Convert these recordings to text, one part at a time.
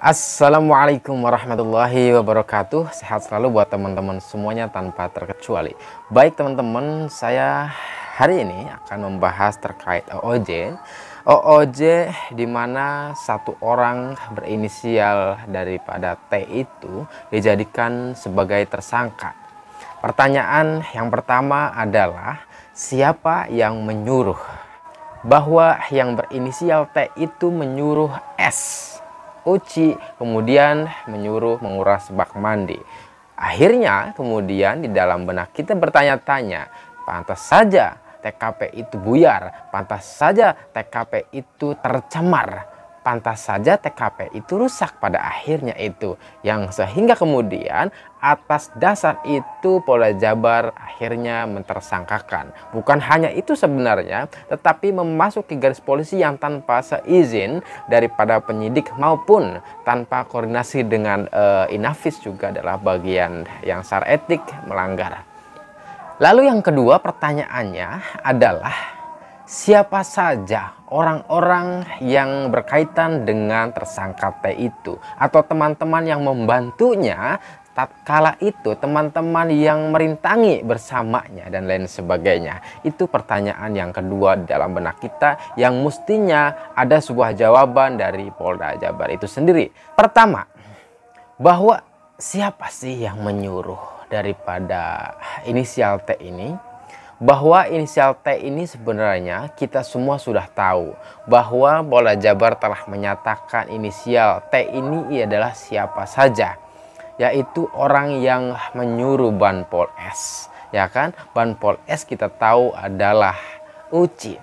Assalamualaikum warahmatullahi wabarakatuh. Sehat selalu buat teman-teman semuanya tanpa terkecuali. Baik teman-teman, saya hari ini akan membahas terkait OOJ. OOJ di mana satu orang berinisial daripada T itu dijadikan sebagai tersangka. Pertanyaan yang pertama adalah siapa yang menyuruh? Bahwa yang berinisial T itu menyuruh S Uci kemudian menyuruh menguras bak mandi. Akhirnya kemudian di dalam benak kita bertanya-tanya, pantas saja TKP itu buyar, pantas saja TKP itu tercemar, pantas saja TKP itu rusak pada akhirnya itu, yang sehingga kemudian atas dasar itu Polda Jabar akhirnya mentersangkakan. Bukan hanya itu sebenarnya, tetapi memasuki garis polisi yang tanpa seizin daripada penyidik maupun tanpa koordinasi dengan Inavis juga adalah bagian yang secara etik melanggar. Lalu yang kedua pertanyaannya adalah siapa saja orang-orang yang berkaitan dengan tersangka T itu atau teman-teman yang membantunya tatkala itu, teman-teman yang merintangi bersamanya dan lain sebagainya. Itu pertanyaan yang kedua dalam benak kita yang mestinya ada sebuah jawaban dari Polda Jabar itu sendiri. Pertama, bahwa siapa sih yang menyuruh daripada inisial T ini? Bahwa inisial T ini sebenarnya kita semua sudah tahu bahwa Polda Jabar telah menyatakan inisial T ini adalah siapa saja, yaitu orang yang menyuruh Banpol S, ya kan? Banpol S kita tahu adalah Uci.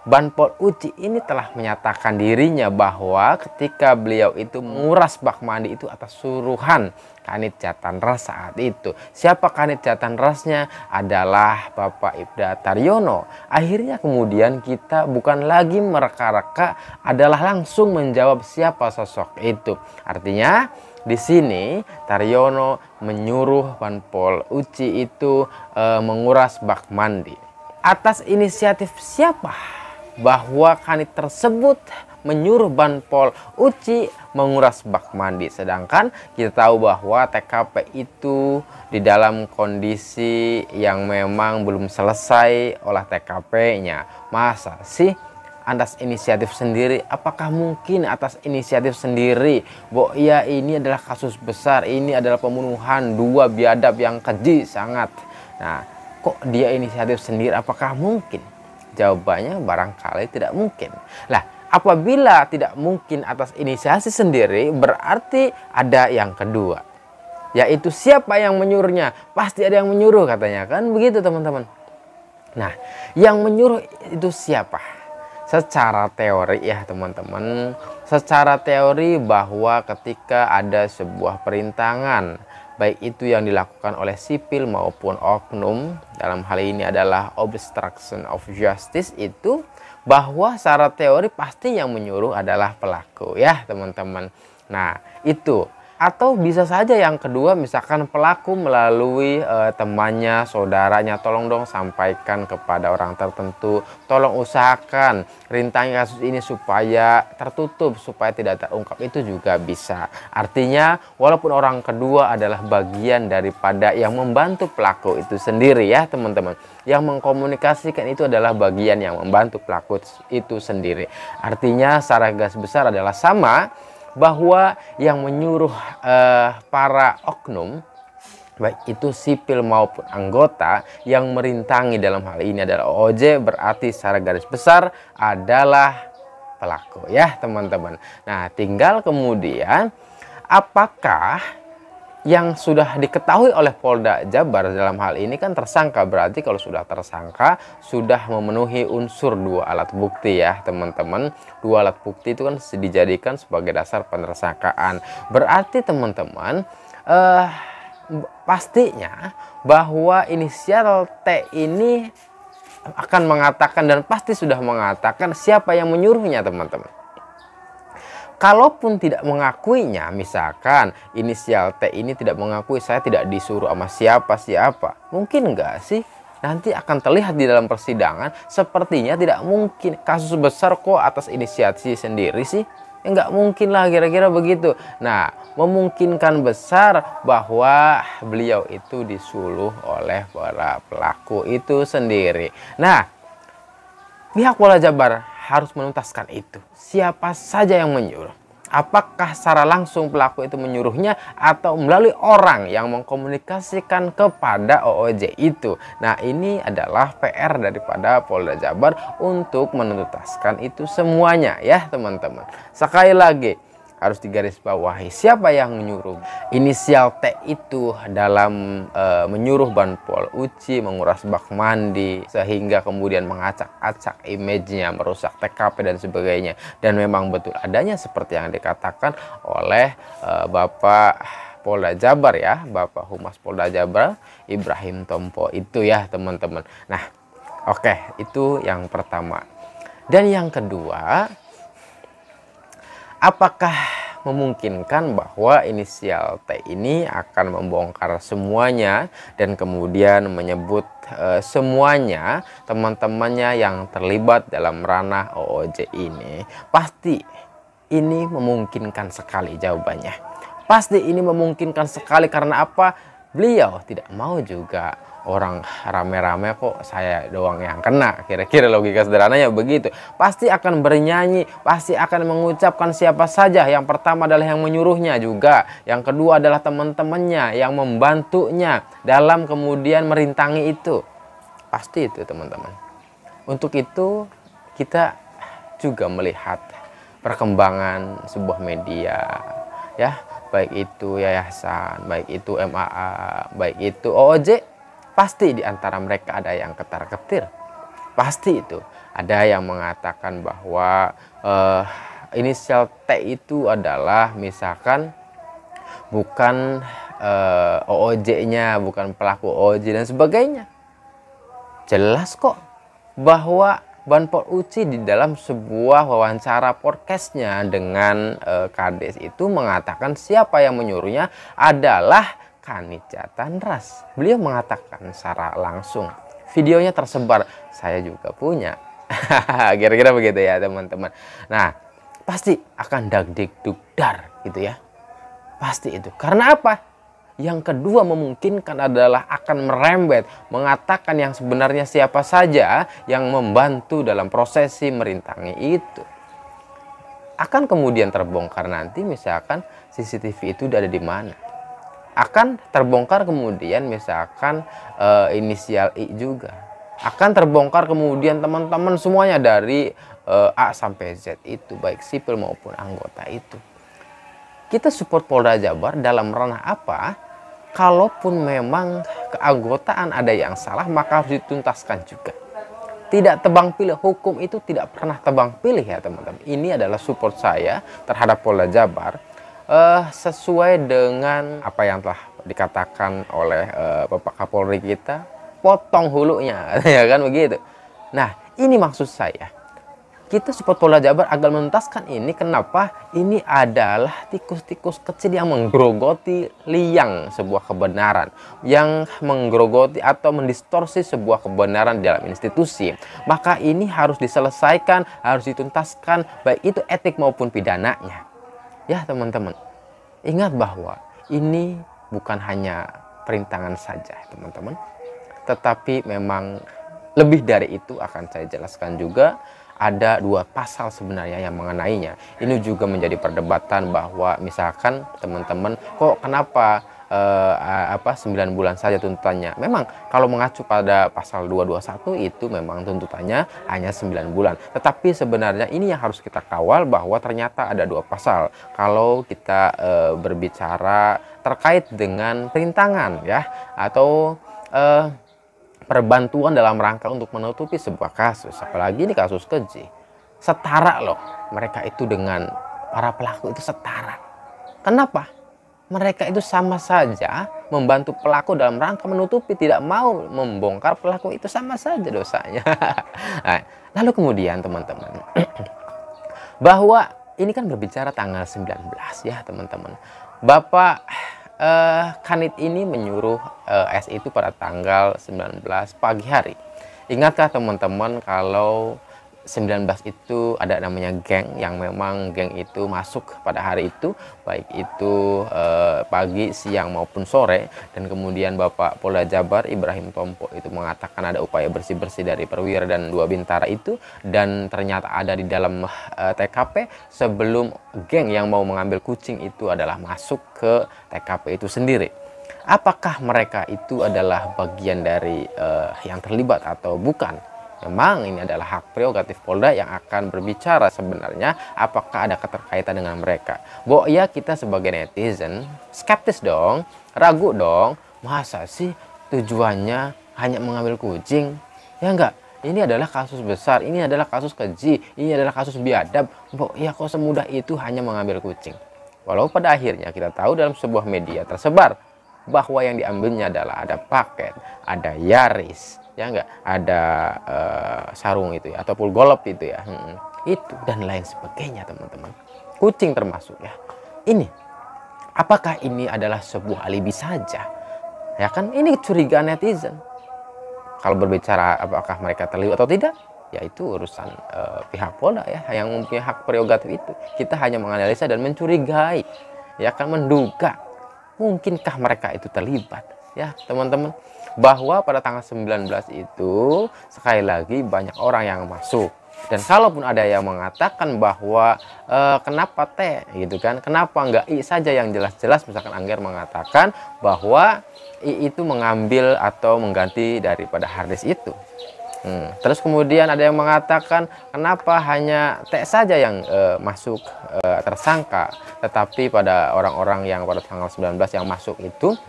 Banpol Uci ini telah menyatakan dirinya bahwa ketika beliau itu menguras bak mandi itu atas suruhan Kanit Jatanras saat itu. Siapa Kanit Jatanrasnya? Adalah Bapak Ibda Taryono. Akhirnya kemudian kita bukan lagi mereka-reka, adalah langsung menjawab siapa sosok itu. Artinya di sini Taryono menyuruh Banpol Uci itu menguras bak mandi. Atas inisiatif siapa bahwa Kanit tersebut menyuruh Banpol Uci menguras bak mandi? Sedangkan kita tahu bahwa TKP itu di dalam kondisi yang memang belum selesai olah TKP-nya. Masa sih atas inisiatif sendiri? Apakah mungkin atas inisiatif sendiri? Bahwa ya ini adalah kasus besar, ini adalah pembunuhan dua biadab yang keji sangat. Nah, kok dia inisiatif sendiri? Apakah mungkin? Jawabannya barangkali tidak mungkin. Lah, apabila tidak mungkin atas inisiasi sendiri, berarti ada yang kedua, yaitu siapa yang menyuruhnya? Pasti ada yang menyuruh katanya, kan begitu teman-teman. Nah, yang menyuruh itu siapa? Secara teori ya teman-teman, secara teori bahwa ketika ada sebuah perintangan, baik itu yang dilakukan oleh sipil maupun oknum, dalam hal ini adalah obstruction of justice, itu bahwa secara teori pasti yang menyuruh adalah pelaku ya teman-teman. Nah itu, atau bisa saja yang kedua, misalkan pelaku melalui temannya, saudaranya, tolong dong sampaikan kepada orang tertentu, tolong usahakan rintangi kasus ini supaya tertutup, supaya tidak terungkap, itu juga bisa. Artinya walaupun orang kedua adalah bagian daripada yang membantu pelaku itu sendiri ya teman-teman, yang mengkomunikasikan itu adalah bagian yang membantu pelaku itu sendiri. Artinya secara garis besar adalah sama, bahwa yang menyuruh para oknum, baik itu sipil maupun anggota yang merintangi dalam hal ini adalah OOJ, berarti secara garis besar adalah pelaku ya teman-teman. Nah tinggal kemudian apakah yang sudah diketahui oleh Polda Jabar dalam hal ini kan tersangka, berarti kalau sudah tersangka sudah memenuhi unsur dua alat bukti ya teman-teman. Dua alat bukti itu kan dijadikan sebagai dasar penersangkaan. Berarti teman-teman pastinya bahwa inisial T ini akan mengatakan dan pasti sudah mengatakan siapa yang menyuruhnya teman-teman. Kalaupun tidak mengakuinya, misalkan inisial T ini tidak mengakui, saya tidak disuruh sama siapa-siapa, mungkin enggak sih? Nanti akan terlihat di dalam persidangan, sepertinya tidak mungkin. Kasus besar kok atas inisiasi sendiri sih? Nggak mungkin lah kira-kira begitu. Nah, memungkinkan besar bahwa beliau itu disuluh oleh para pelaku itu sendiri. Nah, pihak Polda Jabar harus menuntaskan itu. Siapa saja yang menyuruh? Apakah secara langsung pelaku itu menyuruhnya atau melalui orang yang mengkomunikasikan kepada OOJ itu? Nah, ini adalah PR daripada Polda Jabar untuk menuntaskan itu semuanya ya teman-teman. Sekali lagi, harus digarisbawahi siapa yang menyuruh. Inisial T itu dalam menyuruh Banpol Uci menguras bak mandi sehingga kemudian mengacak-acak image-nya, merusak TKP dan sebagainya. Dan memang betul adanya seperti yang dikatakan oleh Bapak Polda Jabar ya, Bapak Humas Polda Jabar Ibrahim Tompo itu ya teman-teman. Nah, oke, itu yang pertama. Dan yang kedua, apakah memungkinkan bahwa inisial T ini akan membongkar semuanya dan kemudian menyebut semuanya teman-temannya yang terlibat dalam ranah OOJ ini? Pasti ini memungkinkan sekali jawabannya. Pasti ini memungkinkan sekali karena apa? Beliau tidak mau juga orang rame-rame kok saya doang yang kena, kira-kira logika sederhananya begitu. Pasti akan bernyanyi, pasti akan mengucapkan siapa saja. Yang pertama adalah yang menyuruhnya juga, yang kedua adalah teman-temannya yang membantunya dalam kemudian merintangi itu. Pasti itu teman-teman. Untuk itu kita juga melihat perkembangan sebuah media ya, baik itu yayasan, baik itu MAA, baik itu OOJ. Pasti di antara mereka ada yang ketar-ketir. Pasti itu. Ada yang mengatakan bahwa inisial T itu adalah misalkan bukan OOJ-nya, bukan pelaku OOJ dan sebagainya. Jelas kok bahwa Banpol Uci di dalam sebuah wawancara podcastnya dengan Kades itu mengatakan siapa yang menyuruhnya adalah Kanitja Tandras. Beliau mengatakan secara langsung. Videonya tersebar, saya juga punya. Kira-kira begitu ya teman-teman. Nah, pasti akan dagdikdugdar gitu ya. Pasti itu. Karena apa? Yang kedua memungkinkan adalah akan merembet, mengatakan yang sebenarnya siapa saja yang membantu dalam prosesi merintangi itu. Akan kemudian terbongkar nanti misalkan CCTV itu ada di mana. Akan terbongkar kemudian misalkan inisial I juga. Akan terbongkar kemudian teman-teman semuanya dari A sampai Z itu, baik sipil maupun anggota itu. Kita support Polda Jabar dalam ranah apa? Kalaupun memang keanggotaan ada yang salah, maka harus dituntaskan juga. Tidak tebang pilih, hukum itu tidak pernah tebang pilih ya teman-teman. Ini adalah support saya terhadap Polda Jabar. Sesuai dengan apa yang telah dikatakan oleh Bapak Kapolri kita, potong hulunya ya kan begitu. Nah, ini maksud saya, kita support Polda Jabar agar menuntaskan ini. Kenapa? Ini adalah tikus-tikus kecil yang menggerogoti liang sebuah kebenaran, yang menggerogoti atau mendistorsi sebuah kebenaran dalam institusi. Maka ini harus diselesaikan, harus dituntaskan, baik itu etik maupun pidananya. Ya teman-teman, ingat bahwa ini bukan hanya perintangan saja teman-teman, tetapi memang lebih dari itu akan saya jelaskan juga. Ada dua pasal sebenarnya yang mengenainya. Ini juga menjadi perdebatan bahwa misalkan teman-teman kok kenapa 9 bulan saja tuntutannya. Memang kalau mengacu pada pasal 221 itu memang tuntutannya hanya 9 bulan. Tetapi sebenarnya ini yang harus kita kawal bahwa ternyata ada dua pasal. Kalau kita berbicara terkait dengan perintangan ya, atau perbantuan dalam rangka untuk menutupi sebuah kasus, apalagi ini kasus keji. Setara loh mereka itu dengan para pelaku itu setara. Kenapa? Mereka itu sama saja membantu pelaku dalam rangka menutupi, tidak mau membongkar pelaku itu, sama saja dosanya. Nah, lalu kemudian teman-teman, bahwa ini kan berbicara tanggal 19 ya teman-teman. Bapak Kanit ini menyuruh S itu pada tanggal 19 pagi hari. Ingatkah teman-teman kalau 19 itu ada namanya geng, yang memang geng itu masuk pada hari itu, baik itu pagi, siang maupun sore. Dan kemudian Bapak Polda Jabar Ibrahim Tompo itu mengatakan ada upaya bersih-bersih dari perwira dan 2 bintara itu, dan ternyata ada di dalam TKP sebelum geng yang mau mengambil kucing itu adalah masuk ke TKP itu sendiri. Apakah mereka itu adalah bagian dari yang terlibat atau bukan? Memang ini adalah hak prerogatif Polda yang akan berbicara sebenarnya apakah ada keterkaitan dengan mereka. Ya kita sebagai netizen skeptis dong, ragu dong. Masa sih tujuannya hanya mengambil kucing? Ya enggak, ini adalah kasus besar, ini adalah kasus keji, ini adalah kasus biadab. Ya kok semudah itu hanya mengambil kucing? Walau pada akhirnya kita tahu dalam sebuah media tersebar bahwa yang diambilnya adalah ada paket, ada Yaris, ya enggak, ada sarung itu ya, atau full golop itu ya, itu dan lain sebagainya teman-teman, kucing termasuk ya. Ini apakah ini adalah sebuah alibi saja? Ya kan, ini curigaan netizen. Kalau berbicara apakah mereka terlibat atau tidak, ya itu urusan pihak Polda ya, yang mempunyai hak prerogatif itu. Kita hanya menganalisa dan mencurigai, ya kan, menduga mungkinkah mereka itu terlibat ya teman-teman. Bahwa pada tanggal 19 itu sekali lagi banyak orang yang masuk, dan kalaupun ada yang mengatakan bahwa kenapa teh gitu kan, kenapa enggak I saja yang jelas-jelas, misalkan Angger mengatakan bahwa I itu mengambil atau mengganti daripada harddisk itu. Terus kemudian ada yang mengatakan kenapa hanya T saja yang masuk tersangka, tetapi pada orang-orang yang pada tanggal 19 yang masuk itu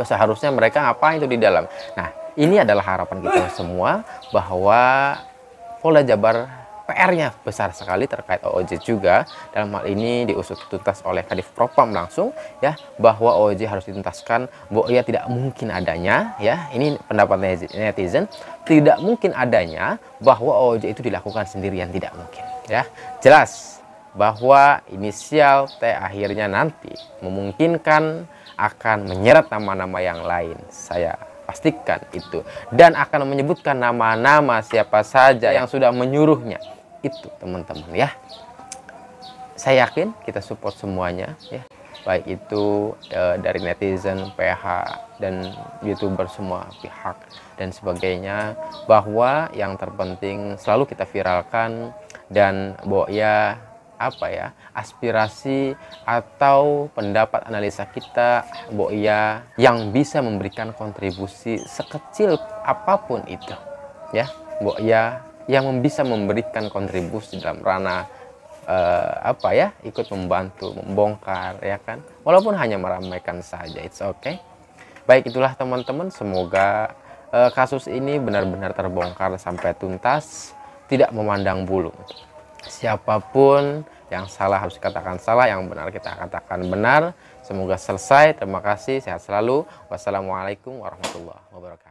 seharusnya mereka ngapain itu di dalam. Nah, ini adalah harapan kita semua bahwa Polda Jabar PR-nya besar sekali terkait OOJ juga. Dalam hal ini diusut tuntas oleh Kadif Propam langsung ya, bahwa OOJ harus dituntaskan. Ya tidak mungkin adanya ya, ini pendapat netizen, tidak mungkin adanya bahwa OOJ itu dilakukan sendirian, tidak mungkin ya. Jelas bahwa inisial T akhirnya nanti memungkinkan akan menyeret nama-nama yang lain, saya pastikan itu, dan akan menyebutkan nama-nama siapa saja yang sudah menyuruhnya itu teman-teman ya. Saya yakin kita support semuanya ya, baik itu dari netizen, PH, dan YouTuber, semua pihak dan sebagainya, bahwa yang terpenting selalu kita viralkan, dan ya apa ya, aspirasi atau pendapat analisa kita ya yang bisa memberikan kontribusi sekecil apapun itu ya, ya yang bisa memberikan kontribusi dalam ranah apa ya, ikut membantu membongkar ya kan, walaupun hanya meramaikan saja, it's okay. Baik, itulah teman-teman, semoga kasus ini benar-benar terbongkar sampai tuntas, tidak memandang bulu. Siapapun yang salah harus dikatakan salah, yang benar kita katakan benar. Semoga selesai. Terima kasih, sehat selalu. Wassalamualaikum warahmatullahi wabarakatuh.